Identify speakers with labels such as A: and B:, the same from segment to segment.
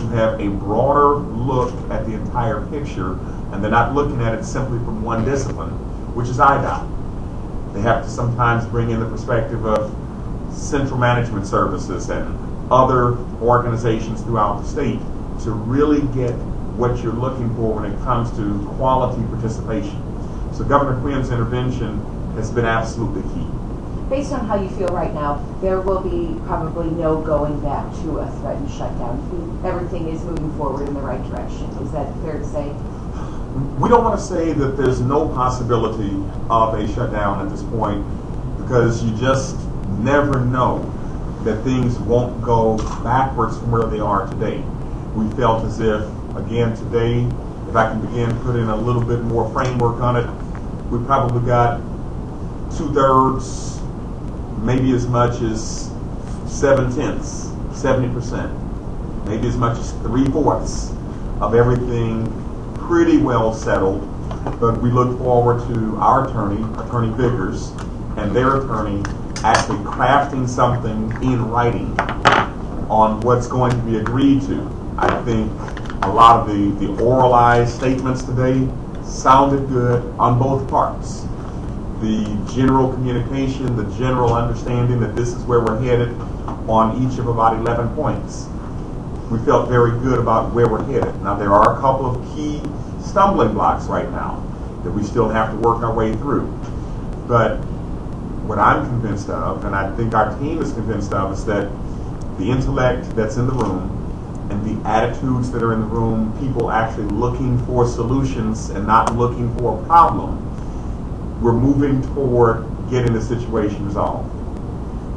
A: to have a broader look at the entire picture, and they're not looking at it simply from one discipline, which is IDOT. They have to sometimes bring in the perspective of central management services and other organizations throughout the state to really get what you're looking for when it comes to quality participation. So Governor Quinn's intervention has been absolutely key.
B: Based on how you feel right now, there will be probably no going back to a threatened shutdown. Everything is moving forward in the right direction. Is that fair to say?
A: We don't want to say that there's no possibility of a shutdown at this point, because you just never know that things won't go backwards from where they are today. We felt as if, again, today, if I can begin putting a little bit more framework on it, we probably got 2/3, maybe as much as 7/10, 70%, maybe as much as 3/4 of everything pretty well settled. But we look forward to our attorney, Attorney Vickers, and their attorney actually crafting something in writing on what's going to be agreed to. I think a lot of the oralized statements today sounded good on both parts. The general communication, the general understanding that this is where we're headed on each of about 11 points. We felt very good about where we're headed. Now, there are a couple of key stumbling blocks right now that we still have to work our way through. But what I'm convinced of, and I think our team is convinced of, is that the intellect that's in the room and the attitudes that are in the room, people actually looking for solutions and not looking for a problem, we're moving toward getting the situation resolved.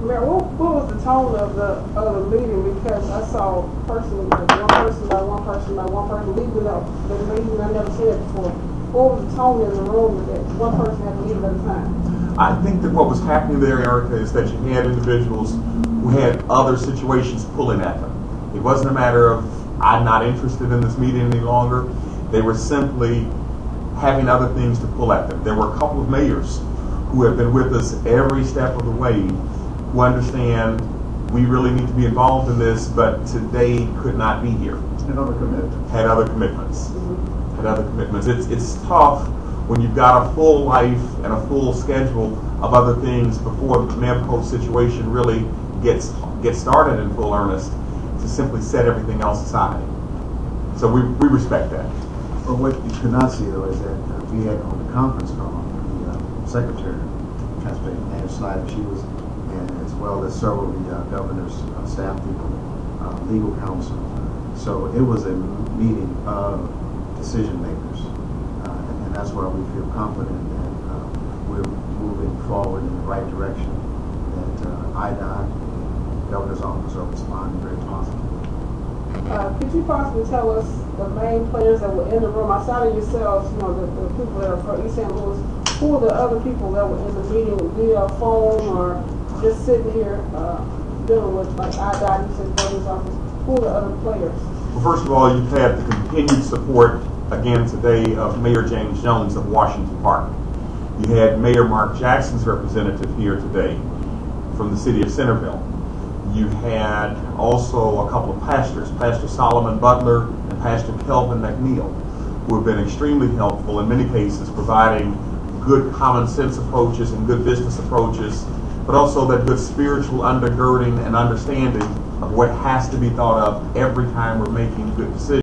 C: Mayor, what was the tone of the meeting? Because I saw personally like one person leaving the meeting. I never seen it before. What was the tone in the room that one person had to leave at a time?
A: I think that what was happening there, Erica, is that you had individuals who had other situations pulling at them. It wasn't a matter of, I'm not interested in this meeting any longer. They were simply having other things to pull at them. There were a couple of mayors who have been with us every step of the way, who understand we really need to be involved in this, but today could not be here.
D: And other commitments.
A: Had other commitments. Had other commitments. It's tough when you've got a full life and a full schedule of other things before the MEMCO situation really gets started in full earnest, to simply set everything else aside. So we respect that.
D: Well, what you could not see, though, is that we had on the conference call the Secretary of Transportation, Ann Snyder, she was, and as well as several of the governor's staff people, legal counsel. So it was a meeting of decision makers, and that's why we feel confident that we're moving forward in the right direction, that IDOT, the governor's office, are responding very positively.
C: Could you possibly tell us the main players that were in the room outside of yourselves, you know, the people that are from East St. Louis? Who are the other people that were in the meeting via phone or just sitting here dealing with, like, IDOT, you said, governor's office? Who are the other players?
A: Well, first of all, you've had the continued support again today of Mayor James Jones of Washington Park. You had Mayor Mark Jackson's representative here today from the city of Centerville. You had also a couple of pastors, Pastor Solomon Butler and Pastor Kelvin McNeil, who have been extremely helpful in many cases, providing good common sense approaches and good business approaches, but also that good spiritual undergirding and understanding of what has to be thought of every time we're making good decisions.